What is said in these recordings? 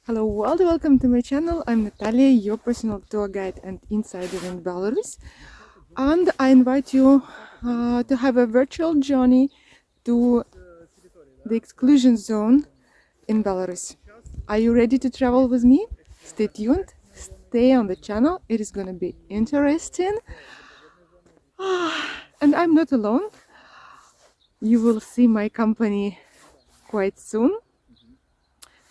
Hello world, welcome to my channel. I'm Natalia, your personal tour guide and insider in Belarus, and I invite you to have a virtual journey to the exclusion zone in Belarus. Are you ready to travel with me? Stay tuned, stay on the channel, it is going to be interesting. And I'm not alone, you will see my company quite soon.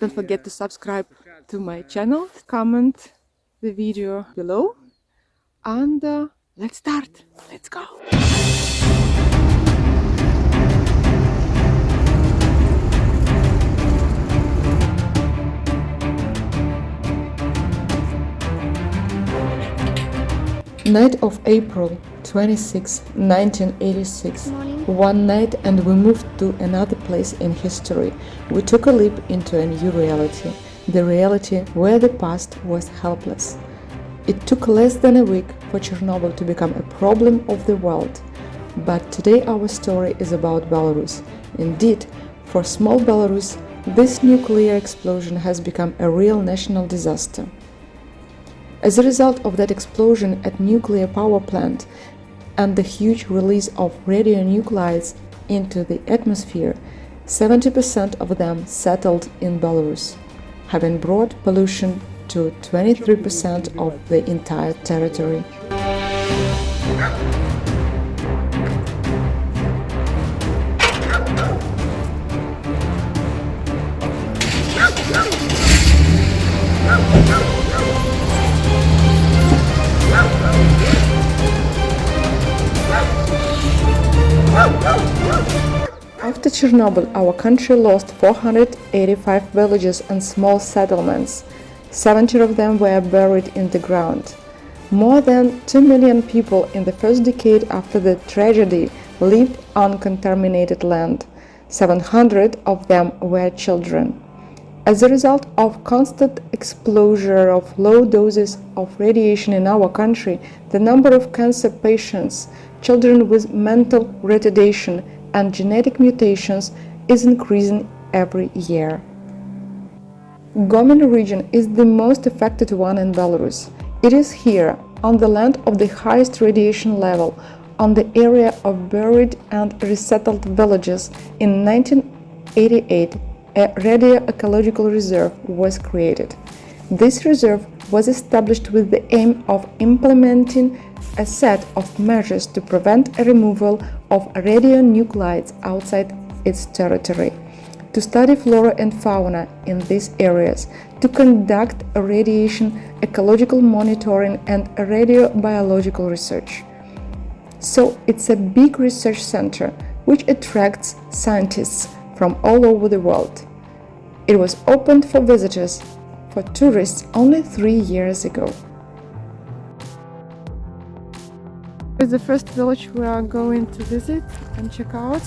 Don't forget to subscribe to my channel, comment the video below, and let's start. Let's go. Night of April 26, 1986. One night and we moved to another place in history. We took a leap into a new reality. The reality where the past was helpless. It took less than a week for Chernobyl to become a problem of the world. But today our story is about Belarus. Indeed, for small Belarus, this nuclear explosion has become a real national disaster. As a result of that explosion at nuclear power plant and the huge release of radionuclides into the atmosphere, 70% of them settled in Belarus, having brought pollution to 23% of the entire territory. After Chernobyl, our country lost 485 villages and small settlements. 70 of them were buried in the ground. More than 2 million people in the first decade after the tragedy lived on contaminated land. 700 of them were children. As a result of constant exposure of low doses of radiation in our country, the number of cancer patients, children with mental retardation, and genetic mutations is increasing every year. Gomel region is the most affected one in Belarus. It is here, on the land of the highest radiation level, on the area of buried and resettled villages. In 1988, a radio-ecological reserve was created. This reserve was established with the aim of implementing a set of measures to prevent a removal of radionuclides outside its territory, to study flora and fauna in these areas, to conduct radiation ecological monitoring and radiobiological research. So it's a big research center which attracts scientists from all over the world. It was opened for visitors, for tourists, only 3 years ago. It's the first village we are going to visit and check out,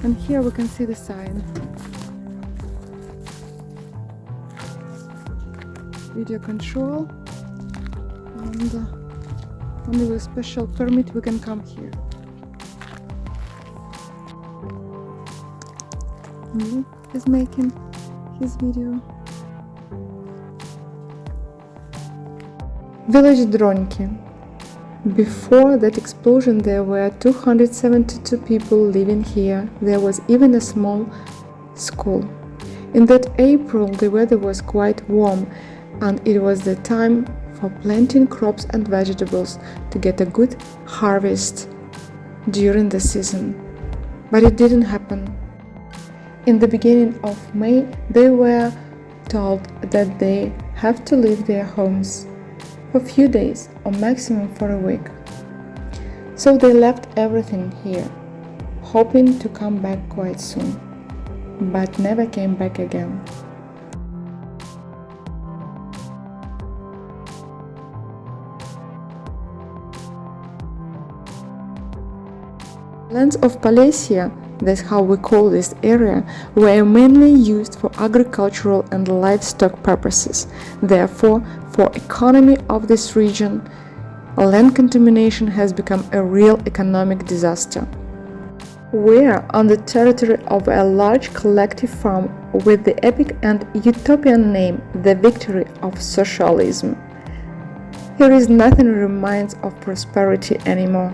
and here we can see the sign. Video control, and only with special permit we can come here. He's making his video. Village Dronki. Before that explosion there were 272 people living here. There was even a small school. In that April the weather was quite warm and it was the time for planting crops and vegetables to get a good harvest during the season. But it didn't happen. In the beginning of May they were told that they have to leave their homes for a few days or maximum for a week. So they left everything here, hoping to come back quite soon, but never came back again. Lands of Polessie, that's how we call this area, were mainly used for agricultural and livestock purposes. Therefore, for economy of this region, land contamination has become a real economic disaster. We are on the territory of a large collective farm with the epic and utopian name, The Victory of Socialism. Here is nothing reminds of prosperity anymore.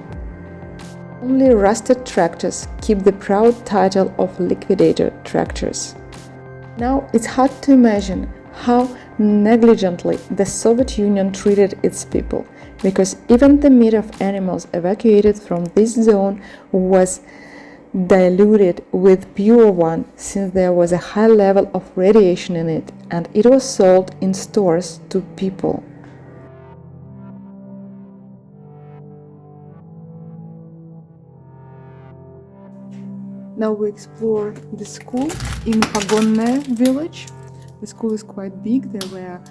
Only rusted tractors keep the proud title of liquidator tractors. Now it's hard to imagine how negligently the Soviet Union treated its people, because even the meat of animals evacuated from this zone was diluted with pure one, since there was a high level of radiation in it, and it was sold in stores to people. Now we explore the school in Gomel village. The school is quite big. There were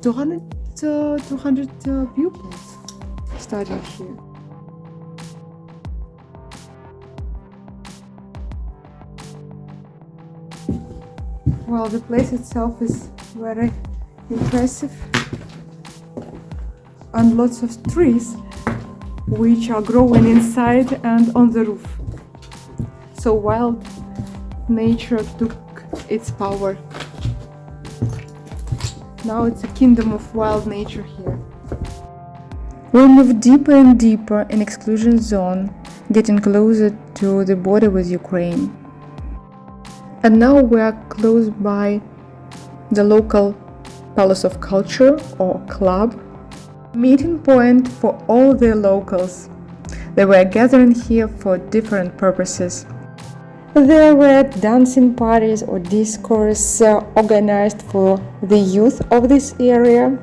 200 pupils studying here. Well, the place itself is very impressive, and lots of trees which are growing inside and on the roof. So wild nature took its power. Now it's a kingdom of wild nature here. We'll move deeper and deeper in exclusion zone, getting closer to the border with Ukraine. And now we are close by the local Palace of Culture or club, meeting point for all the locals. They were gathering here for different purposes. There were dancing parties or discourse organized for the youth of this area.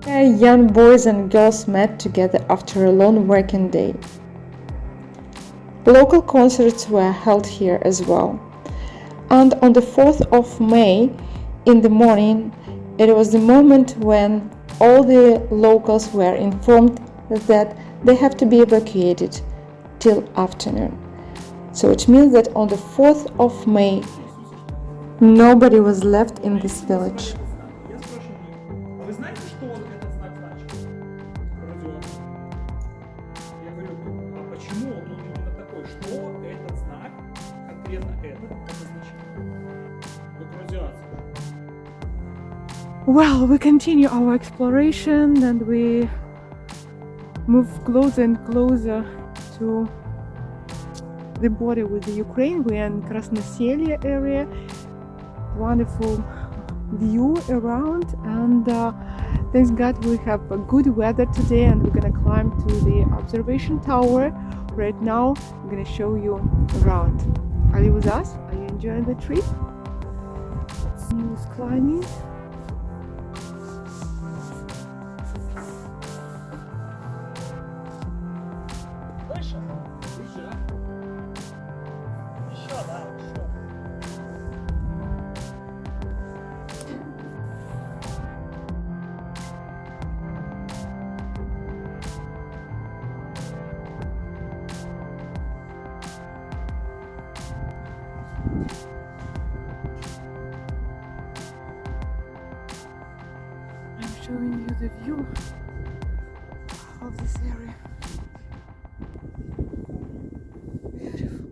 Young boys and girls met together after a long working day. Local concerts were held here as well. And on the 4th of May, in the morning, it was the moment when all the locals were informed that they have to be evacuated till afternoon. So it means that on the 4th of May, nobody was left in this village. Well, we continue our exploration and we move closer and closer to the border with the Ukraine. We are in Krasnoselye area. Wonderful view around, and thanks God we have a good weather today, and we're gonna climb to the observation tower. Right now I'm gonna show you around. Are you with us? Are you enjoying the trip? News climbing. I'm showing you the view of this area. Beautiful.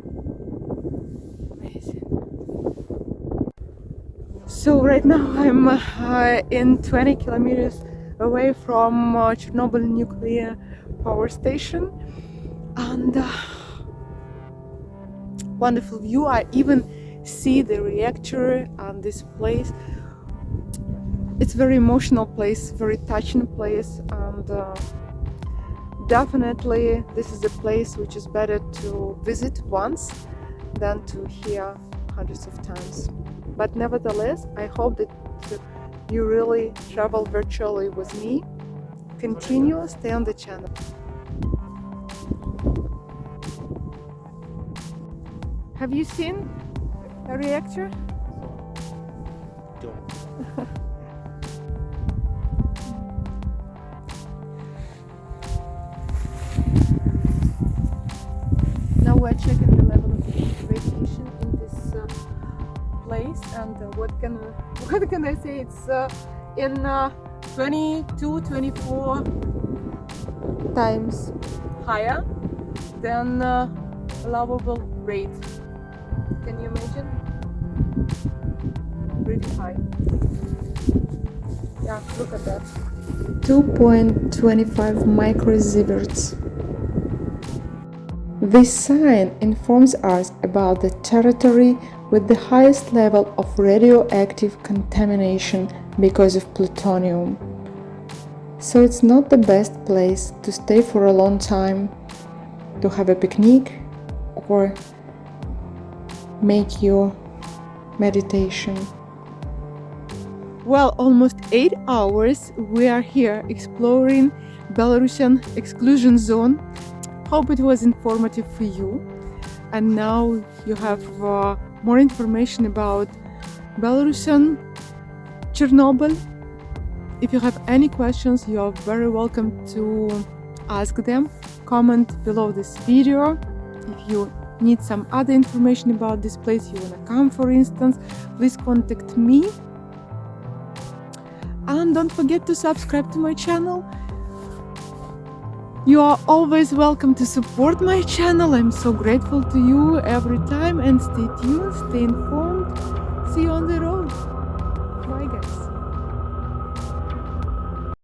Amazing. So right now I'm in 20 kilometers away from Chernobyl nuclear power station, and wonderful view. I even see the reactor and this place. It's a very emotional place, very touching place, and definitely this is a place which is better to visit once than to hear hundreds of times. But nevertheless, I hope that you really travel virtually with me. Continue, stay on the channel. Have you seen a reactor? Don't. Now we're checking the level of radiation in this place, and what can I say? It's in 22-24 times higher than lovable rate. Can you imagine? Pretty high. Yeah, look at that. 2.25 microsieverts. This sign informs us about the territory with the highest level of radioactive contamination because of plutonium. So it's not the best place to stay for a long time, to have a picnic or make your meditation. Well, almost 8 hours we are here exploring Belarusian exclusion zone. Hope it was informative for you. And now you have more information about Belarusian Chernobyl. If you have any questions, you are very welcome to ask them. Comment below this video. If you need some other information about this place, you wanna come for instance, please contact me. And don't forget to subscribe to my channel. You are always welcome to support my channel. I'm so grateful to you every time, and stay tuned, stay informed. See you on the road.